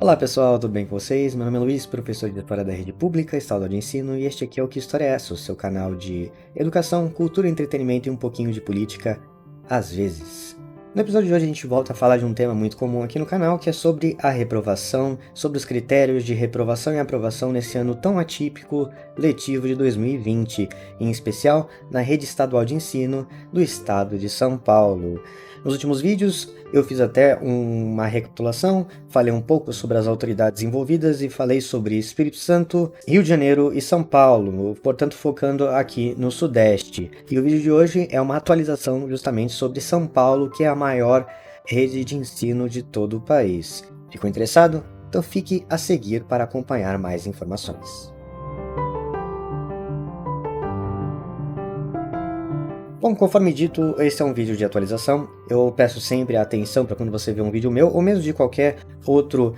Olá pessoal, tudo bem com vocês? Meu nome é Luiz, professor de História da Rede Pública, Estadual de Ensino, e este aqui é o Que História é Essa?, o seu canal de educação, cultura, entretenimento e um pouquinho de política, às vezes. No episódio de hoje a gente volta a falar de um tema muito comum aqui no canal, que é sobre a reprovação, sobre os critérios de reprovação e aprovação nesse ano tão atípico letivo de 2020, em especial na rede estadual de ensino do estado de São Paulo. Nos últimos vídeos eu fiz até uma recapitulação, falei um pouco sobre as autoridades envolvidas e falei sobre Espírito Santo, Rio de Janeiro e São Paulo, portanto focando aqui no Sudeste. E o vídeo de hoje é uma atualização justamente sobre São Paulo, que é a maior rede de ensino de todo o país. Ficou interessado? Então fique a seguir para acompanhar mais informações. Bom, conforme dito, esse é um vídeo de atualização. Eu peço sempre a atenção para quando você vê um vídeo meu, ou mesmo de qualquer outro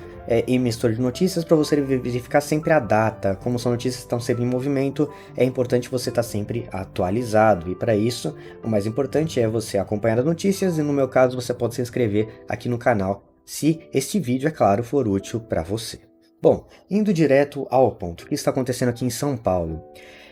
emissor de notícias, para você verificar sempre a data. Como são notícias que estão sempre em movimento, é importante você estar sempre atualizado. E para isso, o mais importante é você acompanhar as notícias e, no meu caso, você pode se inscrever aqui no canal, se este vídeo, é claro, for útil para você. Bom, indo direto ao ponto, o que está acontecendo aqui em São Paulo?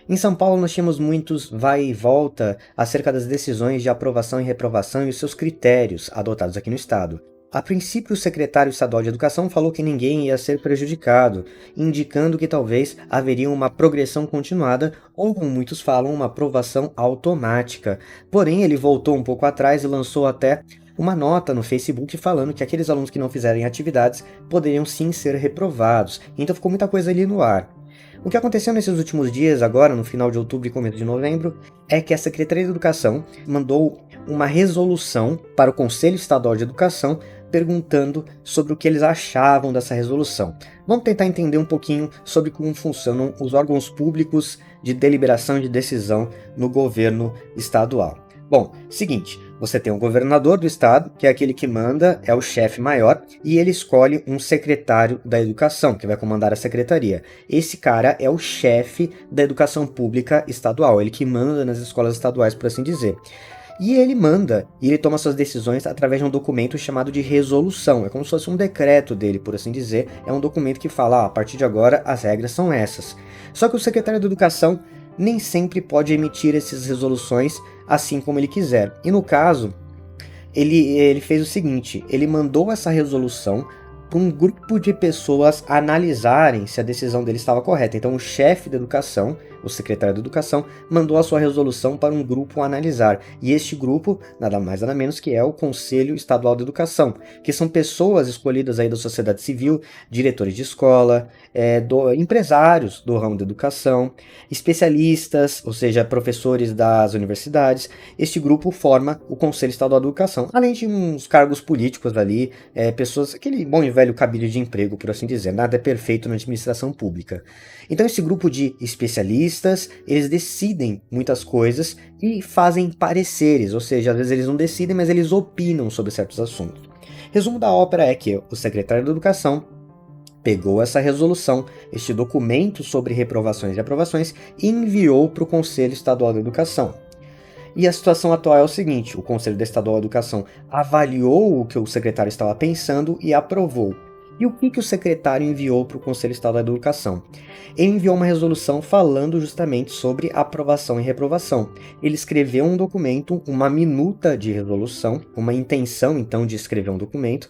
Em São Paulo nós tínhamos muitos vai e volta acerca das decisões de aprovação e reprovação e os seus critérios adotados aqui no estado. A princípio, o secretário estadual de Educação falou que ninguém ia ser prejudicado, indicando que talvez haveria uma progressão continuada ou, como muitos falam, uma aprovação automática. Porém, ele voltou um pouco atrás e lançou até uma nota no Facebook falando que aqueles alunos que não fizerem atividades poderiam sim ser reprovados. Então ficou muita coisa ali no ar. O que aconteceu nesses últimos dias, agora no final de outubro e começo de novembro, é que a Secretaria de Educação mandou uma resolução para o Conselho Estadual de Educação perguntando sobre o que eles achavam dessa resolução. Vamos tentar entender um pouquinho sobre como funcionam os órgãos públicos de deliberação e de decisão no governo estadual. Bom, seguinte, você tem o governador do estado, que é aquele que manda, é o chefe maior, e ele escolhe um secretário da educação, que vai comandar a secretaria. Esse cara é o chefe da educação pública estadual, ele que manda nas escolas estaduais, por assim dizer. E ele manda, e ele toma suas decisões através de um documento chamado de resolução. É como se fosse um decreto dele, por assim dizer. É um documento que fala, a partir de agora as regras são essas. Só que o secretário da educação nem sempre pode emitir essas resoluções assim como ele quiser. E no caso, ele fez o seguinte, ele mandou essa resolução para um grupo de pessoas analisarem se a decisão dele estava correta. Então o chefe da educação, o secretário da educação, mandou a sua resolução para um grupo analisar. E este grupo, nada mais nada menos que é o Conselho Estadual de Educação, que são pessoas escolhidas aí da sociedade civil, diretores de escola, empresários do ramo da educação, especialistas, ou seja, professores das universidades. Este grupo forma o Conselho Estadual de Educação, além de uns cargos políticos ali, pessoas, aquele bom e velho cabide de emprego, por assim dizer, nada é perfeito na administração pública. Então esse grupo de especialistas, eles decidem muitas coisas e fazem pareceres, ou seja, às vezes eles não decidem, mas eles opinam sobre certos assuntos. Resumo da ópera é que o secretário da Educação pegou essa resolução, este documento sobre reprovações e aprovações, e enviou para o Conselho Estadual da Educação. E a situação atual é o seguinte, o Conselho Estadual de Educação avaliou o que o secretário estava pensando e aprovou. E o que o secretário enviou para o Conselho Estadual de Educação? Ele enviou uma resolução falando justamente sobre aprovação e reprovação. Ele escreveu um documento, uma minuta de resolução, uma intenção então de escrever um documento,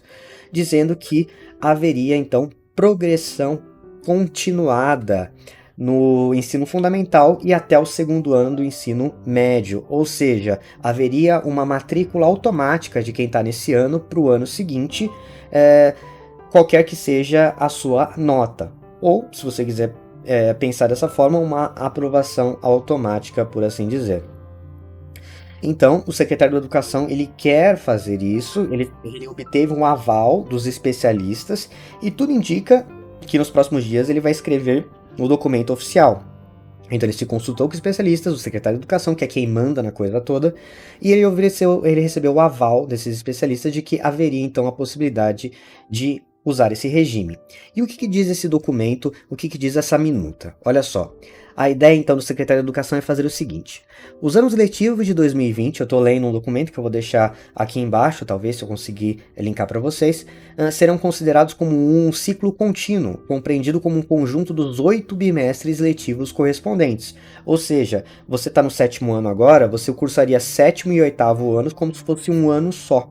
dizendo que haveria então progressão continuada no ensino fundamental e até o segundo ano do ensino médio, ou seja, haveria uma matrícula automática de quem está nesse ano para o ano seguinte, qualquer que seja a sua nota, ou, se você quiser pensar dessa forma, uma aprovação automática, por assim dizer. Então, o secretário da Educação, ele quer fazer isso, ele obteve um aval dos especialistas e tudo indica que nos próximos dias ele vai escrever o documento oficial. Então ele se consultou com especialistas, o secretário de Educação, que é quem manda na coisa toda, e ele recebeu o aval desses especialistas de que haveria então a possibilidade de usar esse regime. E o que diz esse documento, o que diz essa minuta? Olha só, a ideia então do secretário de Educação é fazer o seguinte: os anos letivos de 2020, eu estou lendo um documento que eu vou deixar aqui embaixo, talvez se eu conseguir linkar para vocês, serão considerados como um ciclo contínuo, compreendido como um conjunto dos 8 bimestres letivos correspondentes. Ou seja, você está no 7º ano agora, você cursaria 7º e 8º anos como se fosse um ano só.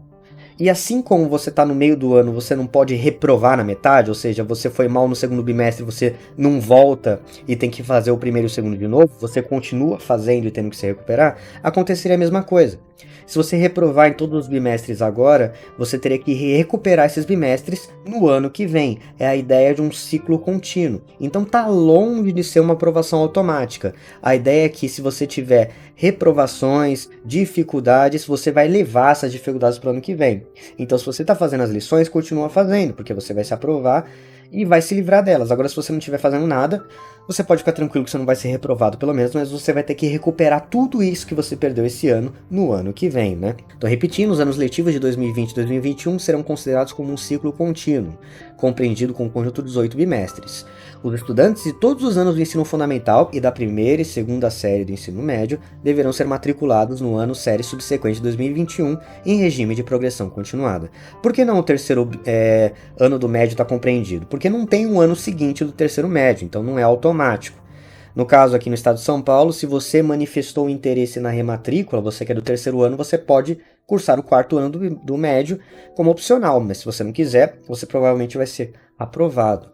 E assim como você está no meio do ano, você não pode reprovar na metade, ou seja, você foi mal no 2º bimestre, você não volta e tem que fazer o 1º e o 2º de novo, você continua fazendo e tendo que se recuperar, aconteceria a mesma coisa. Se você reprovar em todos os bimestres agora, você teria que recuperar esses bimestres no ano que vem. É a ideia de um ciclo contínuo. Então tá longe de ser uma aprovação automática. A ideia é que se você tiver reprovações, dificuldades, você vai levar essas dificuldades para o ano que vem. Então se você está fazendo as lições, continua fazendo, porque você vai se aprovar e vai se livrar delas. Agora, se você não estiver fazendo nada, você pode ficar tranquilo que você não vai ser reprovado pelo menos, mas você vai ter que recuperar tudo isso que você perdeu esse ano no ano que vem, né? Tô repetindo, os anos letivos de 2020 e 2021 serão considerados como um ciclo contínuo, compreendido com um conjunto de 18 bimestres. Os estudantes de todos os anos do ensino fundamental e da primeira e segunda série do ensino médio deverão ser matriculados no ano série subsequente de 2021 em regime de progressão continuada. Por que não o terceiro ano do médio está compreendido? Porque não tem um ano seguinte do terceiro médio, então não é automático. No caso aqui no estado de São Paulo, se você manifestou interesse na rematrícula, você que é do terceiro ano, você pode cursar o 4º ano do médio como opcional, mas se você não quiser, você provavelmente vai ser aprovado.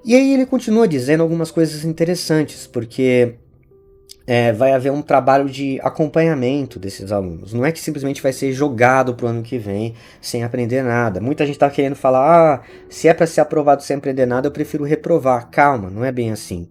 E aí ele continua dizendo algumas coisas interessantes, porque vai haver um trabalho de acompanhamento desses alunos. Não é que simplesmente vai ser jogado para o ano que vem sem aprender nada. Muita gente está querendo falar, se é para ser aprovado sem aprender nada, eu prefiro reprovar. Calma, não é bem assim.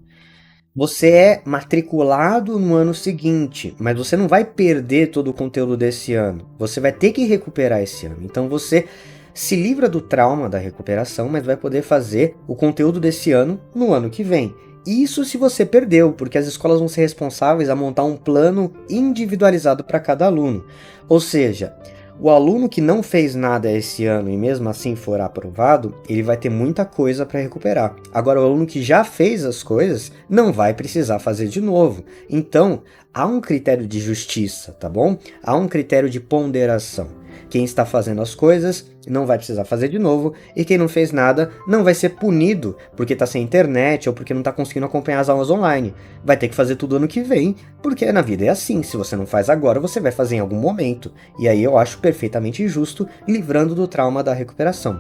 Você é matriculado no ano seguinte, mas você não vai perder todo o conteúdo desse ano. Você vai ter que recuperar esse ano. Então você se livra do trauma da recuperação, mas vai poder fazer o conteúdo desse ano no ano que vem. Isso se você perdeu, porque as escolas vão ser responsáveis a montar um plano individualizado para cada aluno. Ou seja, o aluno que não fez nada esse ano e mesmo assim for aprovado, ele vai ter muita coisa para recuperar. Agora, o aluno que já fez as coisas não vai precisar fazer de novo. Então, há um critério de justiça, tá bom? Há um critério de ponderação. Quem está fazendo as coisas não vai precisar fazer de novo, e quem não fez nada não vai ser punido porque está sem internet ou porque não está conseguindo acompanhar as aulas online. Vai ter que fazer tudo ano que vem, porque na vida é assim, se você não faz agora, você vai fazer em algum momento. E aí eu acho perfeitamente justo, livrando do trauma da recuperação.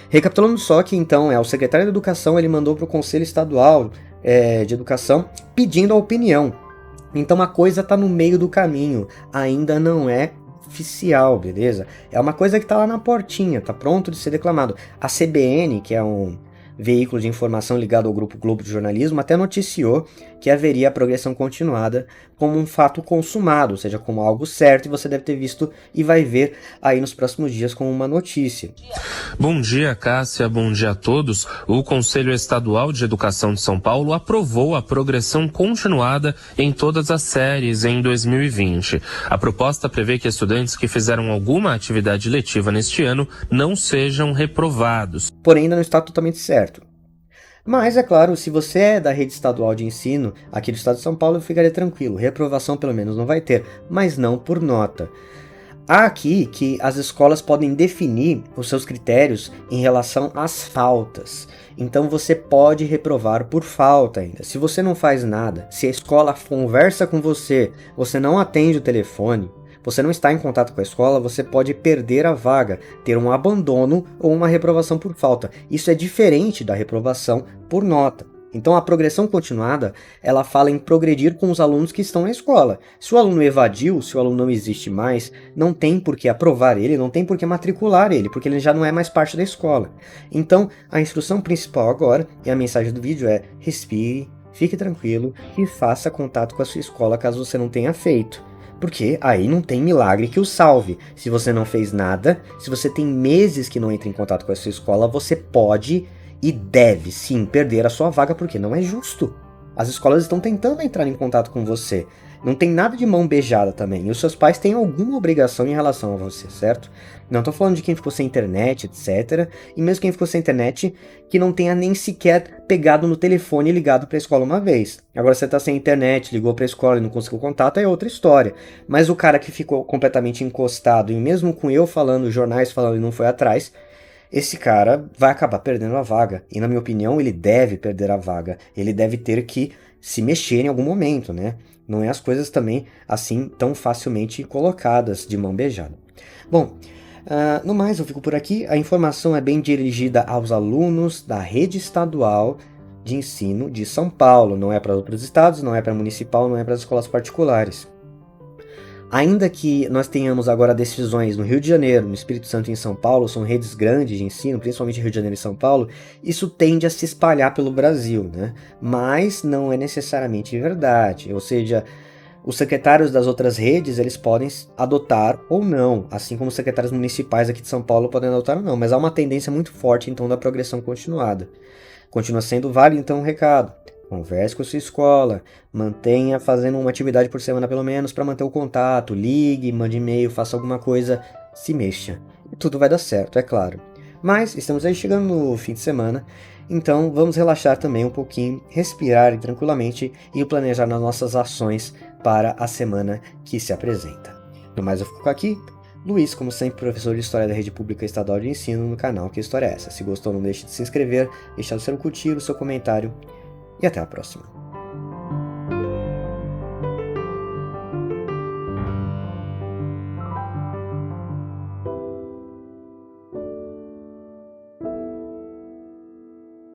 Recapitulando só que então o secretário de Educação ele mandou para o Conselho Estadual de Educação pedindo a opinião. Então a coisa está no meio do caminho, ainda não é oficial, beleza? É uma coisa que tá lá na portinha, tá pronto de ser declamado. A CBN, que é um veículo de informação ligado ao Grupo Globo de Jornalismo, até noticiou que haveria a progressão continuada como um fato consumado, ou seja, como algo certo, e você deve ter visto e vai ver aí nos próximos dias como uma notícia. Bom dia, Cássia, bom dia a todos. O Conselho Estadual de Educação de São Paulo aprovou a progressão continuada em todas as séries em 2020. A proposta prevê que estudantes que fizeram alguma atividade letiva neste ano não sejam reprovados. Porém, ainda não está totalmente certo. Mas, é claro, se você é da rede estadual de ensino aqui do estado de São Paulo, eu ficaria tranquilo. Reprovação pelo menos não vai ter, mas não por nota. Há aqui que as escolas podem definir os seus critérios em relação às faltas. Então você pode reprovar por falta ainda. Se você não faz nada, se a escola conversa com você, você não atende o telefone, você não está em contato com a escola, você pode perder a vaga, ter um abandono ou uma reprovação por falta. Isso é diferente da reprovação por nota. Então a progressão continuada, ela fala em progredir com os alunos que estão na escola. Se o aluno evadiu, se o aluno não existe mais, não tem por que aprovar ele, não tem por que matricular ele, porque ele já não é mais parte da escola. Então a instrução principal agora, e a mensagem do vídeo é: respire, fique tranquilo e faça contato com a sua escola caso você não tenha feito. Porque aí não tem milagre que o salve. Se você não fez nada, se você tem meses que não entra em contato com a sua escola, você pode e deve sim perder a sua vaga, porque não é justo. As escolas estão tentando entrar em contato com você. Não tem nada de mão beijada também. E os seus pais têm alguma obrigação em relação a você, certo? Não tô falando de quem ficou sem internet, etc. E mesmo quem ficou sem internet, que não tenha nem sequer pegado no telefone e ligado pra escola uma vez. Agora você tá sem internet, ligou pra escola e não conseguiu contato, é outra história. Mas o cara que ficou completamente encostado, e mesmo com eu falando, jornais falando e não foi atrás, esse cara vai acabar perdendo a vaga. E na minha opinião, ele deve perder a vaga. Ele deve ter que se mexer em algum momento, né? Não é as coisas também assim tão facilmente colocadas de mão beijada. Bom, no mais eu fico por aqui. A informação é bem dirigida aos alunos da rede estadual de ensino de São Paulo. Não é para outros estados, não é para municipal, não é para as escolas particulares. Ainda que nós tenhamos agora decisões no Rio de Janeiro, no Espírito Santo e em São Paulo, são redes grandes de ensino, principalmente Rio de Janeiro e São Paulo, isso tende a se espalhar pelo Brasil, né? Mas não é necessariamente verdade, ou seja, os secretários das outras redes, eles podem adotar ou não, assim como os secretários municipais aqui de São Paulo podem adotar ou não, mas há uma tendência muito forte, então, da progressão continuada. Continua sendo válido, então, um recado. Converse com a sua escola, mantenha fazendo uma atividade por semana pelo menos para manter o contato, ligue, mande e-mail, faça alguma coisa, se mexa. E tudo vai dar certo, é claro. Mas estamos aí chegando no fim de semana, então vamos relaxar também um pouquinho, respirar tranquilamente e planejar nas nossas ações para a semana que se apresenta. No mais eu fico aqui, Luiz, como sempre, professor de História da Rede Pública Estadual de Ensino no canal Que História é Essa? Se gostou, não deixe de se inscrever, deixar o seu curtir, o seu comentário e até a próxima.